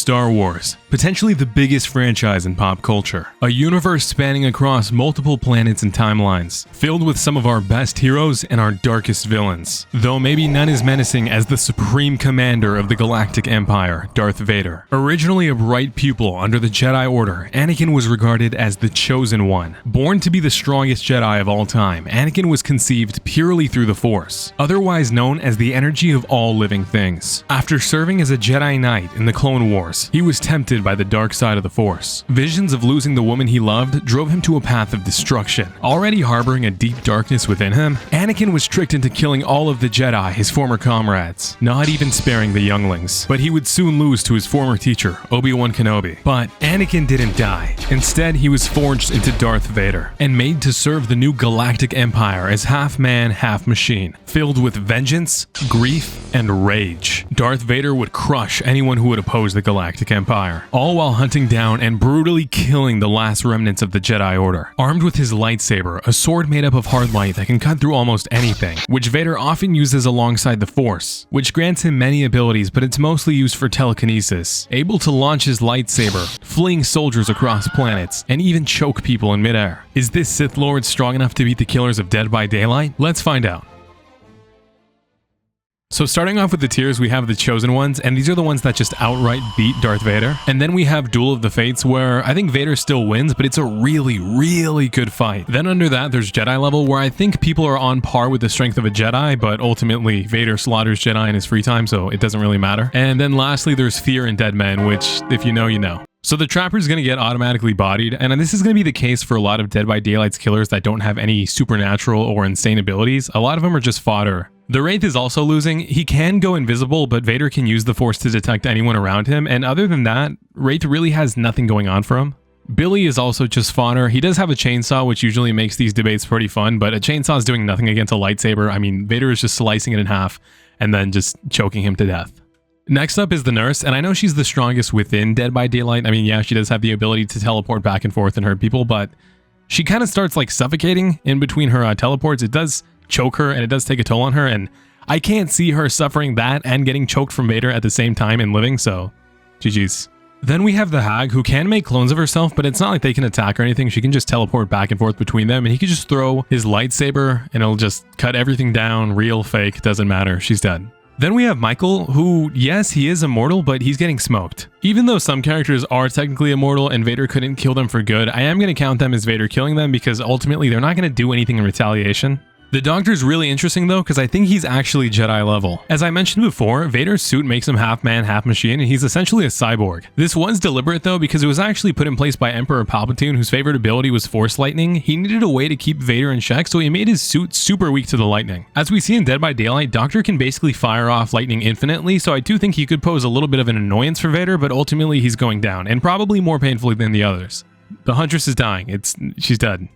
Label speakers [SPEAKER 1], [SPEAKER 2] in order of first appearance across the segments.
[SPEAKER 1] Star Wars, potentially the biggest franchise in pop culture. A universe spanning across multiple planets and timelines, filled with some of our best heroes and our darkest villains. Though maybe none as menacing as the supreme commander of the Galactic Empire, Darth Vader. Originally a bright pupil under the Jedi Order, Anakin was regarded as the Chosen One. Born to be the strongest Jedi of all time, Anakin was conceived purely through the Force, otherwise known as the energy of all living things. After serving as a Jedi Knight in the Clone Wars, he was tempted by the dark side of the Force. Visions of losing the woman he loved drove him to a path of destruction. Already harboring a deep darkness within him, Anakin was tricked into killing all of the Jedi, his former comrades, not even sparing the younglings. But he would soon lose to his former teacher, Obi-Wan Kenobi. But Anakin didn't die. Instead, he was forged into Darth Vader and made to serve the new Galactic Empire as half man, half machine, filled with vengeance, grief, and rage. Darth Vader would crush anyone who would oppose the Galactic Empire, all while hunting down and brutally killing the last remnants of the Jedi Order. Armed with his lightsaber, a sword made up of hard light that can cut through almost anything, which Vader often uses alongside the Force, which grants him many abilities, but it's mostly used for telekinesis, able to launch his lightsaber, fleeing soldiers across planets, and even choke people in midair. Is this Sith Lord strong enough to beat the killers of Dead by Daylight? Let's find out. So starting off with the tiers, we have the Chosen Ones, and these are the ones that just outright beat Darth Vader. And then we have Duel of the Fates, where I think Vader still wins, but it's a really, really good fight. Then under that, there's Jedi level, where I think people are on par with the strength of a Jedi, but ultimately Vader slaughters Jedi in his free time, so it doesn't really matter. And then lastly, there's Fear and Dead Men, which, if you know, you know. So the Trapper's going to get automatically bodied, and this is going to be the case for a lot of Dead by Daylight's killers that don't have any supernatural or insane abilities. A lot of them are just fodder. The Wraith is also losing. He can go invisible, but Vader can use the Force to detect anyone around him, and other than that, Wraith really has nothing going on for him. Billy is also just fodder. He does have a chainsaw, which usually makes these debates pretty fun, but a chainsaw is doing nothing against a lightsaber. I mean, Vader is just slicing it in half and then just choking him to death. Next up is the Nurse, and I know she's the strongest within Dead by Daylight. I mean, yeah, she does have the ability to teleport back and forth and hurt people, but she kind of starts like suffocating in between her teleports. It does choke her and it does take a toll on her, and I can't see her suffering that and getting choked from Vader at the same time and living, so GG's. Then we have the Hag, who can make clones of herself, but it's not like they can attack or anything. She can just teleport back and forth between them, and he can just throw his lightsaber and it'll just cut everything down, real, fake, doesn't matter, she's dead. Then we have Michael, who, yes, he is immortal, but he's getting smoked. Even though some characters are technically immortal and Vader couldn't kill them for good, I am going to count them as Vader killing them because ultimately they're not going to do anything in retaliation. The Doctor's really interesting though, because I think he's actually Jedi level. As I mentioned before, Vader's suit makes him half man, half machine, and he's essentially a cyborg. This was deliberate though, because it was actually put in place by Emperor Palpatine, whose favorite ability was Force Lightning. He needed a way to keep Vader in check, so he made his suit super weak to the lightning. As we see in Dead by Daylight, Doctor can basically fire off lightning infinitely, so I do think he could pose a little bit of an annoyance for Vader, but ultimately he's going down, and probably more painfully than the others. The Huntress is dying. She's dead.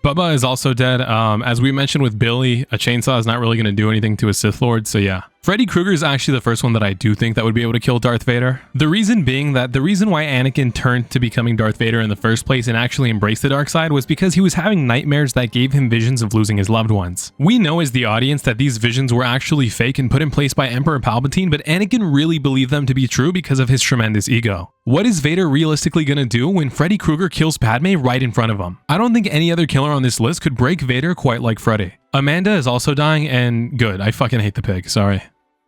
[SPEAKER 1] Bubba is also dead. As we mentioned with Billy, a chainsaw is not really going to do anything to a Sith Lord, so yeah. Freddy Krueger is actually the first one that I do think that would be able to kill Darth Vader. The reason being that the reason why Anakin turned to becoming Darth Vader in the first place and actually embraced the dark side was because he was having nightmares that gave him visions of losing his loved ones. We know as the audience that these visions were actually fake and put in place by Emperor Palpatine, but Anakin really believed them to be true because of his tremendous ego. What is Vader realistically gonna do when Freddy Krueger kills Padme right in front of him? I don't think any other killer on this list could break Vader quite like Freddy. Amanda is also dying, and good, I fucking hate the pig, sorry.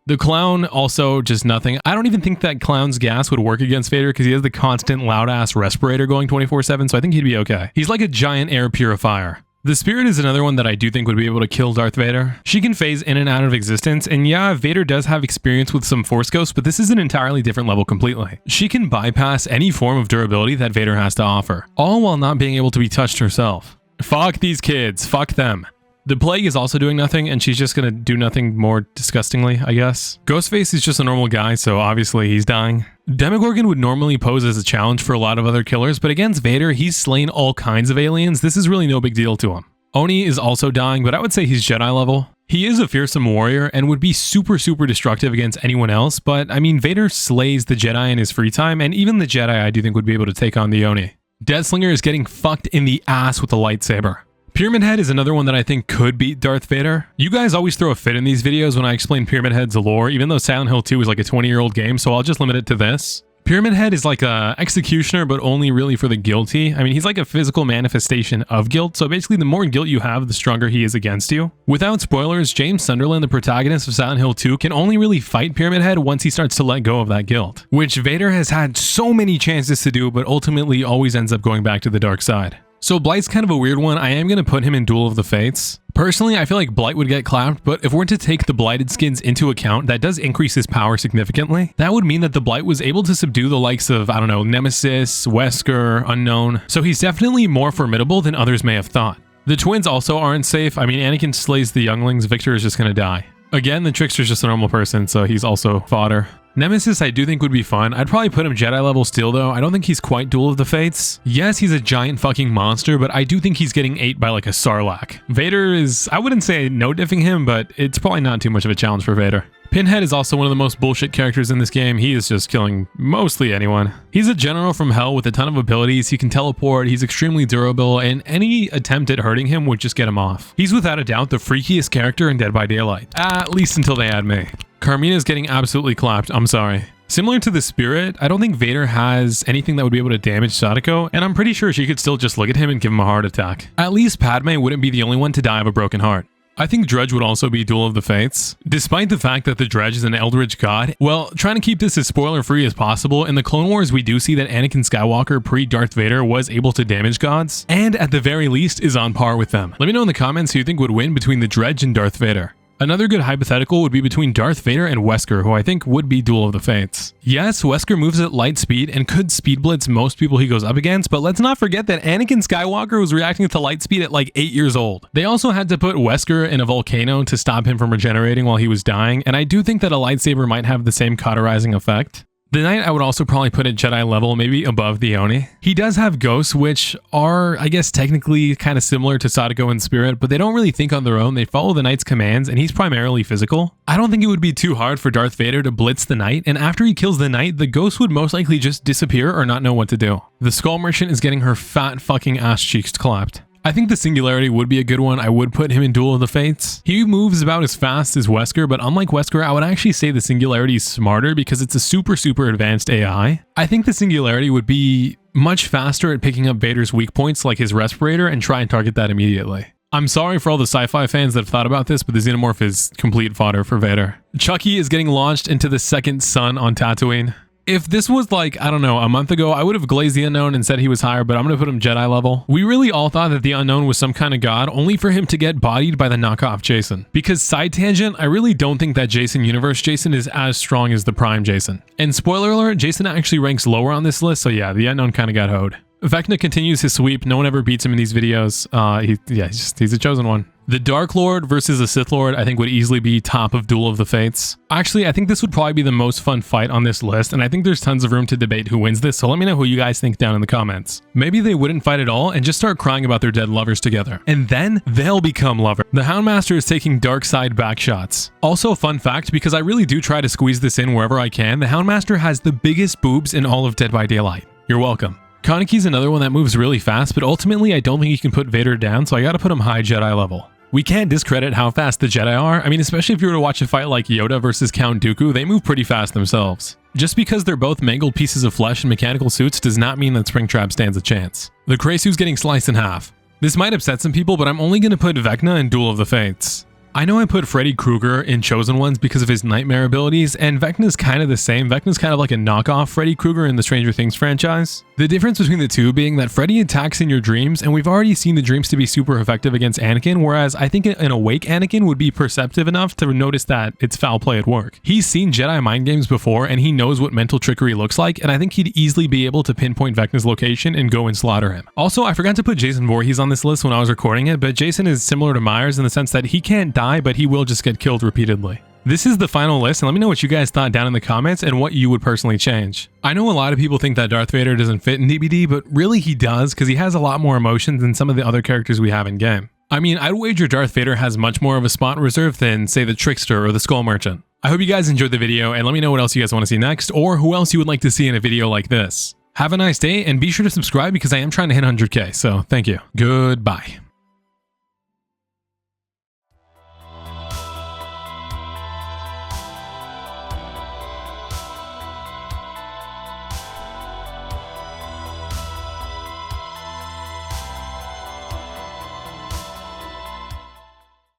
[SPEAKER 1] The Clown, also just nothing. I don't even think that Clown's gas would work against Vader because he has the constant loud-ass respirator going 24/7, so I think he'd be okay. He's like a giant air purifier. The Spirit is another one that I do think would be able to kill Darth Vader. She can phase in and out of existence, and yeah, Vader does have experience with some Force Ghosts, but this is an entirely different level completely. She can bypass any form of durability that Vader has to offer, all while not being able to be touched herself. Fuck these kids, fuck them. The Plague is also doing nothing, and she's just gonna do nothing more disgustingly, I guess. Ghostface is just a normal guy, so obviously he's dying. Demogorgon would normally pose as a challenge for a lot of other killers, but against Vader, he's slain all kinds of aliens. This is really no big deal to him. Oni is also dying, but I would say he's Jedi level. He is a fearsome warrior and would be super destructive against anyone else, but I mean, Vader slays the Jedi in his free time, and even the Jedi I do think would be able to take on the Oni. Deathslinger is getting fucked in the ass with a lightsaber. Pyramid Head is another one that I think could beat Darth Vader. You guys always throw a fit in these videos when I explain Pyramid Head's lore, even though Silent Hill 2 is like a 20-year-old game, so I'll just limit it to this. Pyramid Head is like a executioner, but only really for the guilty. I mean, he's like a physical manifestation of guilt. So basically, the more guilt you have, the stronger he is against you. Without spoilers, James Sunderland, the protagonist of Silent Hill 2, can only really fight Pyramid Head once he starts to let go of that guilt, which Vader has had so many chances to do, but ultimately always ends up going back to the dark side. So Blight's kind of a weird one. I am going to put him in Duel of the Fates. Personally, I feel like Blight would get clapped, but if we're to take the Blighted skins into account, that does increase his power significantly. That would mean that the Blight was able to subdue the likes of, I don't know, Nemesis, Wesker, Unknown, so he's definitely more formidable than others may have thought. The twins also aren't safe. I mean, Anakin slays the younglings, Victor is just going to die. Again, the Trickster's just a normal person, so he's also fodder. Nemesis I do think would be fun. I'd probably put him Jedi level still though. I don't think he's quite Duel of the Fates. Yes, he's a giant fucking monster, but I do think he's getting ate by like a Sarlacc. Vader is, I wouldn't say no diffing him, but it's probably not too much of a challenge for Vader. Pinhead is also one of the most bullshit characters in this game. He is just killing mostly anyone. He's a general from hell with a ton of abilities. He can teleport, he's extremely durable, and any attempt at hurting him would just get him off. He's without a doubt the freakiest character in Dead by Daylight. At least until they add me. Carmina's getting absolutely clapped, I'm sorry. Similar to the Spirit, I don't think Vader has anything that would be able to damage Sadako, and I'm pretty sure she could still just look at him and give him a heart attack. At least Padme wouldn't be the only one to die of a broken heart. I think Dredge would also be Duel of the Fates. Despite the fact that the Dredge is an Eldritch god, well, trying to keep this as spoiler-free as possible, in the Clone Wars we do see that Anakin Skywalker pre-Darth Vader was able to damage gods, and at the very least is on par with them. Let me know in the comments who you think would win between the Dredge and Darth Vader. Another good hypothetical would be between Darth Vader and Wesker, who I think would be Duel of the Fates. Yes, Wesker moves at light speed and could speed blitz most people he goes up against, but let's not forget that Anakin Skywalker was reacting to light speed at like 8 years old. They also had to put Wesker in a volcano to stop him from regenerating while he was dying, and I do think that a lightsaber might have the same cauterizing effect. The Knight I would also probably put at Jedi level, maybe above the Oni. He does have ghosts, which are, I guess, technically kind of similar to Sadako and Spirit, but they don't really think on their own. They follow the Knight's commands, and he's primarily physical. I don't think it would be too hard for Darth Vader to blitz the Knight, and after he kills the Knight, the ghost would most likely just disappear or not know what to do. The Skull Merchant is getting her fat fucking ass cheeks clapped. I think the Singularity would be a good one. I would put him in Duel of the Fates. He moves about as fast as Wesker, but unlike Wesker, I would actually say the Singularity is smarter because it's a super advanced AI. I think the Singularity would be much faster at picking up Vader's weak points like his respirator and try and target that immediately. I'm sorry for all the sci-fi fans that have thought about this, but the Xenomorph is complete fodder for Vader. Chucky is getting launched into the second sun on Tatooine. If this was like, I don't know, a month ago, I would have glazed the Unknown and said he was higher, but I'm going to put him Jedi level. We really all thought that the Unknown was some kind of god, only for him to get bodied by the knockoff Jason. Because side tangent, I really don't think that Jason Universe Jason is as strong as the Prime Jason. And spoiler alert, Jason actually ranks lower on this list, so yeah, the Unknown kind of got hoed. Vecna continues his sweep. No one ever beats him in these videos. He's a chosen one. The Dark Lord versus a Sith Lord I think would easily be top of Duel of the Fates. Actually, I think this would probably be the most fun fight on this list, and I think there's tons of room to debate who wins this, so let me know who you guys think down in the comments. Maybe they wouldn't fight at all and just start crying about their dead lovers together, and then they'll become lovers. The Houndmaster is taking dark side back shots. Also, fun fact, because I really do try to squeeze this in wherever I can, the Houndmaster has the biggest boobs in all of Dead by Daylight. You're welcome. Kaneki's another one that moves really fast, but ultimately I don't think you can put Vader down, so I gotta put him high Jedi level. We can't discredit how fast the Jedi are. I mean, especially if you were to watch a fight like Yoda versus Count Dooku, they move pretty fast themselves. Just because they're both mangled pieces of flesh in mechanical suits does not mean that Springtrap stands a chance. The Krasue's getting sliced in half. This might upset some people, but I'm only gonna put Vecna in Duel of the Fates. I know I put Freddy Krueger in Chosen Ones because of his nightmare abilities, and Vecna's kind of the same. Vecna's kind of like a knockoff Freddy Krueger in the Stranger Things franchise. The difference between the two being that Freddy attacks in your dreams, and we've already seen the dreams to be super effective against Anakin, whereas I think an awake Anakin would be perceptive enough to notice that it's foul play at work. He's seen Jedi mind games before, and he knows what mental trickery looks like, and I think he'd easily be able to pinpoint Vecna's location and go and slaughter him. Also, I forgot to put Jason Voorhees on this list when I was recording it, but Jason is similar to Myers in the sense that he can't die, but he will just get killed repeatedly. This is the final list, and let me know what you guys thought down in the comments and what you would personally change. I know a lot of people think that Darth Vader doesn't fit in DBD, but really he does because he has a lot more emotions than some of the other characters we have in game. I mean, I'd wager Darth Vader has much more of a spot reserved than, say, the Trickster or the Skull Merchant. I hope you guys enjoyed the video, and let me know what else you guys want to see next, or who else you would like to see in a video like this. Have a nice day, and be sure to subscribe because I am trying to hit 100K, so thank you. Goodbye.